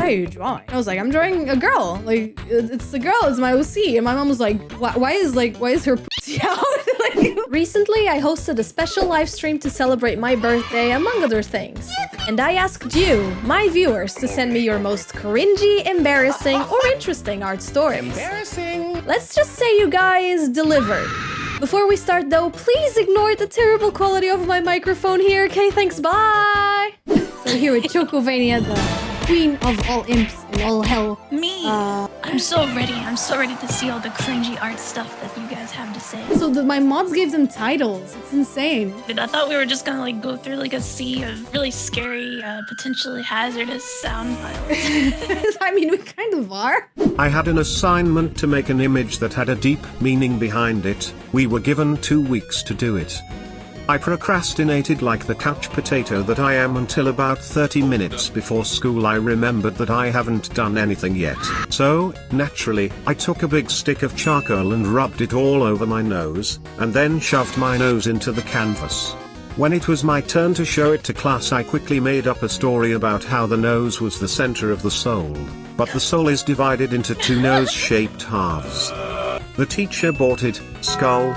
are you drawing? I was like, I'm drawing a girl. Like, it's a girl, it's my OC. And my mom was like, why is her pussy out? Like, recently, I hosted a special live stream to celebrate my birthday, among other things. And I asked you, my viewers, to send me your most cringy, embarrassing, or interesting art stories. Embarrassing! Let's just say you guys delivered. Before we start though, please ignore the terrible quality of my microphone here. Okay, thanks, bye! So here with ChocoVania, the queen of all imps and all hell. Me! I'm so ready. I'm so ready to see all the cringy art stuff that you guys have to say. So my mods gave them titles. It's insane. Dude, I thought we were just gonna like go through like a sea of really scary, potentially hazardous sound files. I mean, we kind of are. I had an assignment to make an image that had a deep meaning behind it. We were given 2 weeks to do it. I procrastinated like the couch potato that I am until about 30 minutes before school I remembered that I haven't done anything yet. So, naturally, I took a big stick of charcoal and rubbed it all over my nose, and then shoved my nose into the canvas. When it was my turn to show it to class, I quickly made up a story about how the nose was the center of the soul, but the soul is divided into 2 nose-shaped halves. The teacher bought it, skull.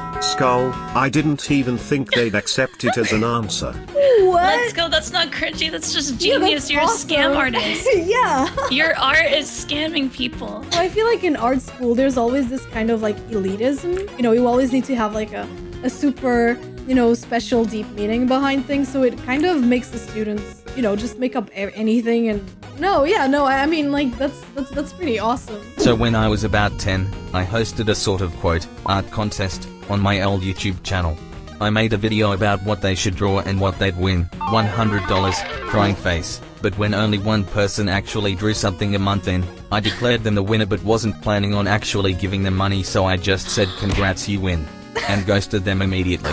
I didn't even think they'd accept it as an answer. What? Let's go, that's not cringy, that's just genius. You're awesome. a scam artist. Yeah. Your art is scamming people. I feel like in art school, there's always this kind of like elitism. You know, you always need to have like a super, you know, special deep meaning behind things. So it kind of makes the students, you know, just make up anything and I mean, like, that's pretty awesome. So when I was about 10, I hosted a sort of quote, art contest, on my old YouTube channel. I made a video about what they should draw and what they'd win, $100, crying face. But when only one person actually drew something a month in, I declared them the winner but wasn't planning on actually giving them money, so I just said congrats, you win, and ghosted them immediately.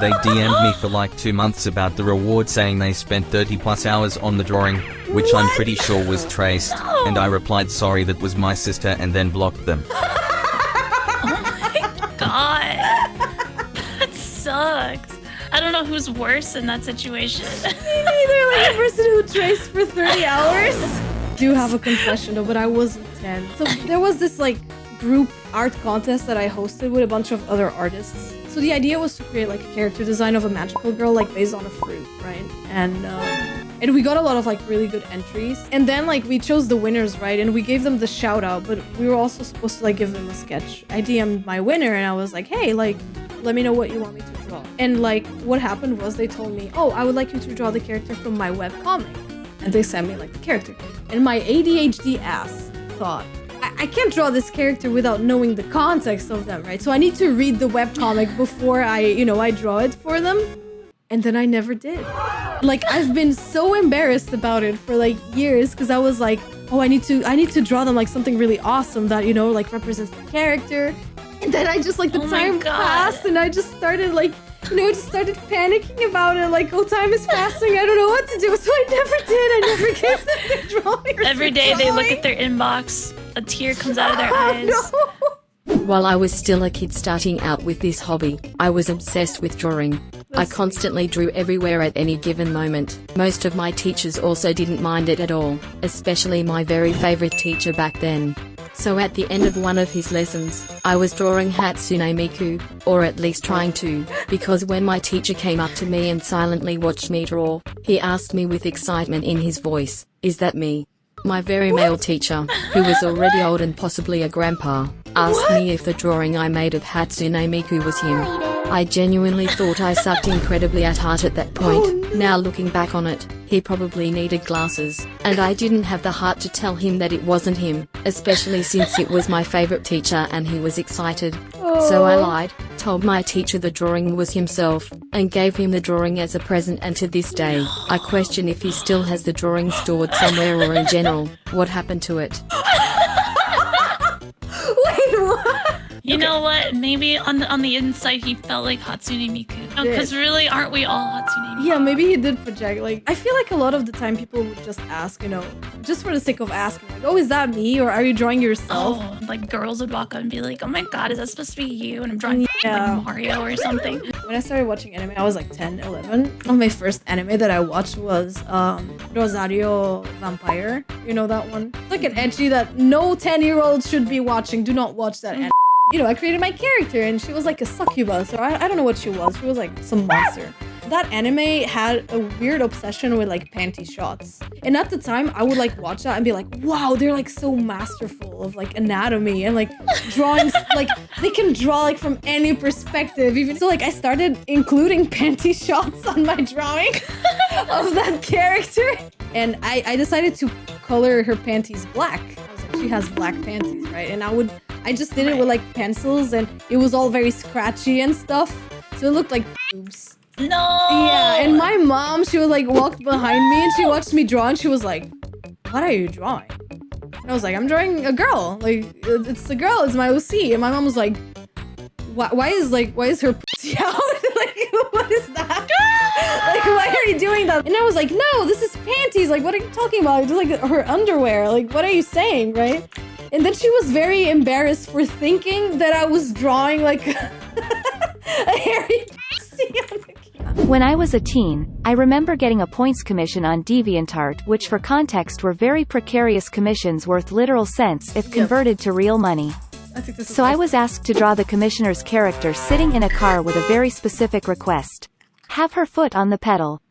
They DM'd me for like 2 months about the reward, saying they spent 30+ hours on the drawing, which I'm pretty sure was traced, and I replied sorry, that was my sister, and then blocked them. Oh my god. That sucks. I don't know who's worse in that situation. Me neither, like a person who traced for 30 hours. I do have a confession though, but I wasn't 10. So there was this like group art contest that I hosted with a bunch of other artists. So the idea was to create like a character design of a magical girl, like based on a fruit, right? And we got a lot of like really good entries. And then like we chose the winners, right? And we gave them the shout out, but we were also supposed to like give them a sketch. I DM'd my winner and I was like, hey, like, let me know what you want me to draw. And like what happened was they told me, oh, I would like you to draw the character from my webcomic. And they sent me like the character. And my ADHD ass thought, I can't draw this character without knowing the context of them, right? So I need to read the webcomic before I draw it for them. And then I never did. Like, I've been so embarrassed about it for like years because I was like, oh, I need to draw them like something really awesome that, you know, like represents the character. And then I just like the time passed and I just started like, you know, just started panicking about it. Like, oh, time is passing. I don't know what to do. So I never did. I never gave them their drawing. Every day they look at their inbox, a tear comes out of their eyes. No. While I was still a kid starting out with this hobby, I was obsessed with drawing. I constantly drew everywhere at any given moment. Most of my teachers also didn't mind it at all, especially my very favorite teacher back then. So at the end of one of his lessons, I was drawing Hatsune Miku, or at least trying to, because when my teacher came up to me and silently watched me draw, he asked me with excitement in his voice, "Is that me?" My very male teacher, who was already old and possibly a grandpa, asked me if the drawing I made of Hatsune Miku was him. I genuinely thought I sucked incredibly at art at that point. Oh, no. Now looking back on it, he probably needed glasses, and I didn't have the heart to tell him that it wasn't him, especially since it was my favorite teacher and he was excited. So I lied, told my teacher the drawing was himself, and gave him the drawing as a present, and to this day, I question if he still has the drawing stored somewhere or in general, what happened to it. Wait, what? You know what? Maybe on the inside he felt like Hatsune Miku. Because really, aren't we all Hatsune Yeah, maybe he did project. Like, I feel like a lot of the time people would just ask, you know, just for the sake of asking, like, oh, is that me? Or are you drawing yourself? Oh, like girls would walk up and be like, oh my god, is that supposed to be you? And I'm drawing like Mario or something. When I started watching anime, I was like 10, 11. One of my first anime that I watched was Rosario Vampire. You know that one? It's like an ecchi that no 10-year-old should be watching. Do not watch that anime. You know, I created my character and she was like a succubus, or I don't know what she was. She was like some monster. That anime had a weird obsession with like panty shots. And at the time, I would like watch that and be like, wow, they're like so masterful of like anatomy and like drawings. Like they can draw like from any perspective. Even so, like I started including panty shots on my drawing of that character. And I decided to color her panties black. I was like, she has black panties, right? And I just did it with like pencils and it was all very scratchy and stuff. So it looked like boobs. No! Yeah, and my mom, she was like walked behind me and she watched me draw and she was like, what are you drawing? And I was like, I'm drawing a girl. Like, it's a girl, it's my OC. And my mom was like, why is her pussy out? Like, what is that? Like, why are you doing that? And I was like, no, this is panties. Like, what are you talking about? It's like her underwear. Like, what are you saying, right? And then she was very embarrassed for thinking that I was drawing like a hairy pussy on the camera. When I was a teen, I remember getting a points commission on DeviantArt, which for context were very precarious commissions worth literal cents if converted to real money. So I was asked to draw the commissioner's character sitting in a car with a very specific request. Have her foot on the pedal.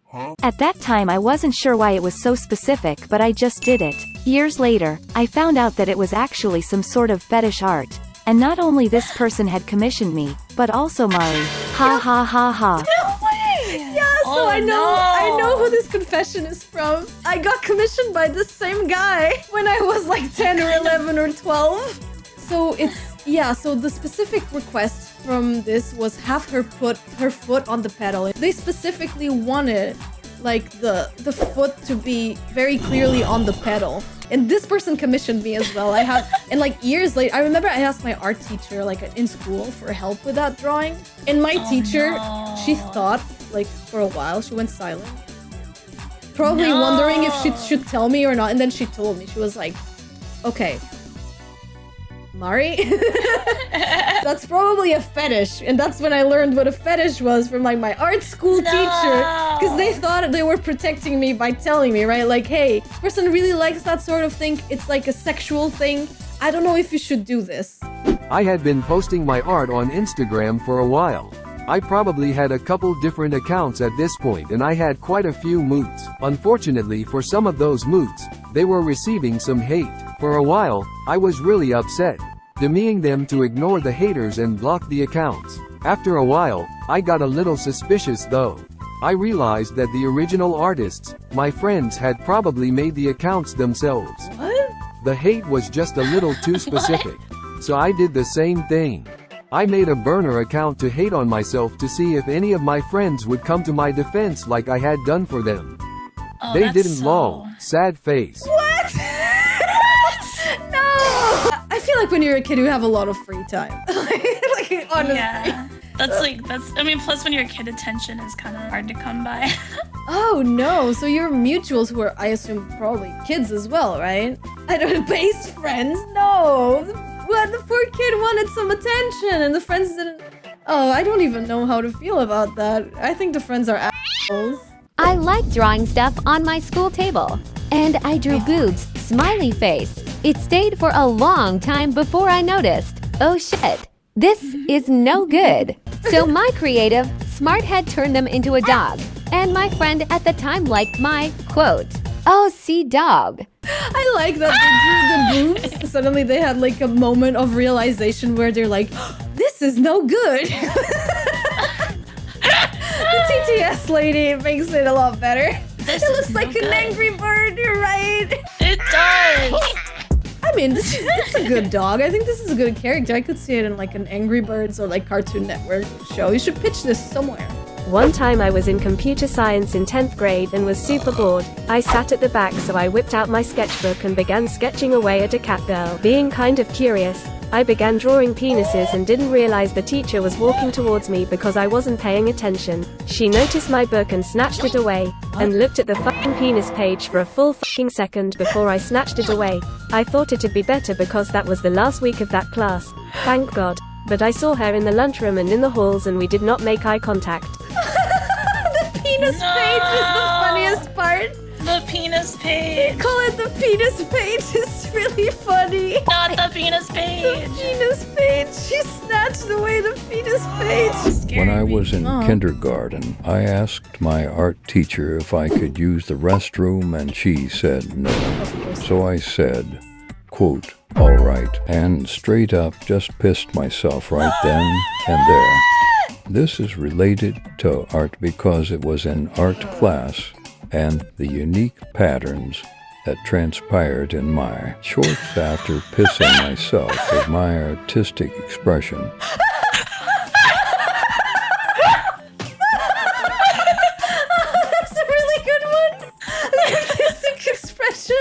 At that time I wasn't sure why it was so specific, but I just did it. Years later, I found out that it was actually some sort of fetish art. And not only this person had commissioned me, but also Mari. Ha ha ha ha. No way! Yeah, so I know who this confession is from. I got commissioned by the same guy when I was like 10 or 11 or 12. So so the specific request from this was have her put her foot on the pedal. They specifically wanted like the foot to be very clearly on the pedal. And this person commissioned me as well. And like years later, I remember I asked my art teacher like in school for help with that drawing. And my teacher, she thought like for a while, she went silent. Probably wondering if she should tell me or not. And then she told me, she was like, okay, Mari, that's probably a fetish. And that's when I learned what a fetish was from like my art school teacher, because they thought they were protecting me by telling me, right? Like, hey, this person really likes that sort of thing. It's like a sexual thing. I don't know if you should do this. I had been posting my art on Instagram for a while. I probably had a couple different accounts at this point and I had quite a few moods. Unfortunately for some of those moods, they were receiving some hate. For a while, I was really upset, demeaning them to ignore the haters and block the accounts. After a while, I got a little suspicious though. I realized that the original artists, my friends, had probably made the accounts themselves. What? The hate was just a little too specific. So I did the same thing. I made a burner account to hate on myself to see if any of my friends would come to my defense like I had done for them. Oh, They didn't lol. Sad face. What? No! I feel like when you're a kid, you have a lot of free time. Like, honestly. Yeah. I mean, plus when you're a kid, attention is kind of hard to come by. Oh no, so your mutuals who are, I assume, probably kids as well, right? I don't best friends, no! What, the poor kid wanted some attention and the friends didn't... Oh, I don't even know how to feel about that. I think the friends are assholes. I like drawing stuff on my school table. And I drew boobs, smiley face. It stayed for a long time before I noticed. Oh shit, this is no good. So my creative, smart head turned them into a dog. And my friend at the time liked my, quote, OC dog. I like that they drew the boobs. Suddenly they had like a moment of realization where they're like, this is no good. The TTS lady makes it a lot better. It looks like an angry bird, you're right. It does. I mean, it's a good dog. I think this is a good character. I could see it in like an Angry Birds or like Cartoon Network show. You should pitch this somewhere. One time I was in computer science in 10th grade and was super bored. I sat at the back, so I whipped out my sketchbook and began sketching away at a cat girl. Being kind of curious, I began drawing penises and didn't realize the teacher was walking towards me because I wasn't paying attention. She noticed my book and snatched it away, and looked at the fucking penis page for a full fucking second before I snatched it away. I thought it'd be better because that was the last week of that class. Thank God. But I saw her in the lunchroom and in the halls and we did not make eye contact. The penis page is the funniest part. The penis page. Call it the penis page. It's really funny. Not the penis page. The penis page. She snatched away the penis page. When I was in kindergarten, I asked my art teacher if I could use the restroom and she said no. So I said, quote, "All right," and straight up just pissed myself right then and there. This is related to art because it was an art class and the unique patterns that transpired in my shorts after pissing myself was my artistic expression. That's a really good one. Artistic expression.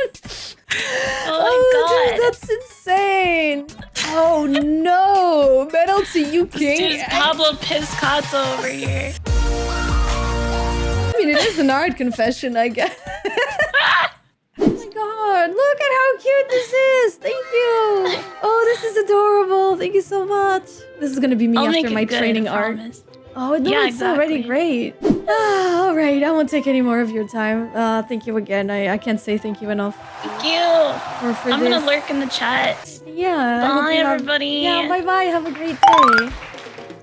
Oh my god. Dude, that's insane. Oh no. Medal to you, King. This dude's Pablo Piscato over here. I mean, it is an art confession, I guess. Oh my god, look at how cute this is. Thank you. Oh, this is adorable. Thank you so much. This is gonna be me I'll make after it my good, training I art. promise. Oh, no, Yeah, it's already exactly. great. All right, I won't take any more of your time. Thank you again. I can't say thank you enough. Thank you. For I'm this. gonna lurk in the chat. Yeah. I hope Bye, you have- everybody. Yeah, bye-bye. Have a great day.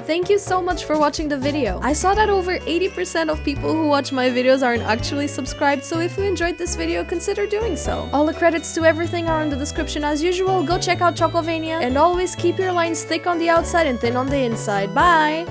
Thank you so much for watching the video. I saw that over 80% of people who watch my videos aren't actually subscribed, so if you enjoyed this video, consider doing so. All the credits to everything are in the description as usual. Go check out ChocoVania, and always keep your lines thick on the outside and thin on the inside. Bye!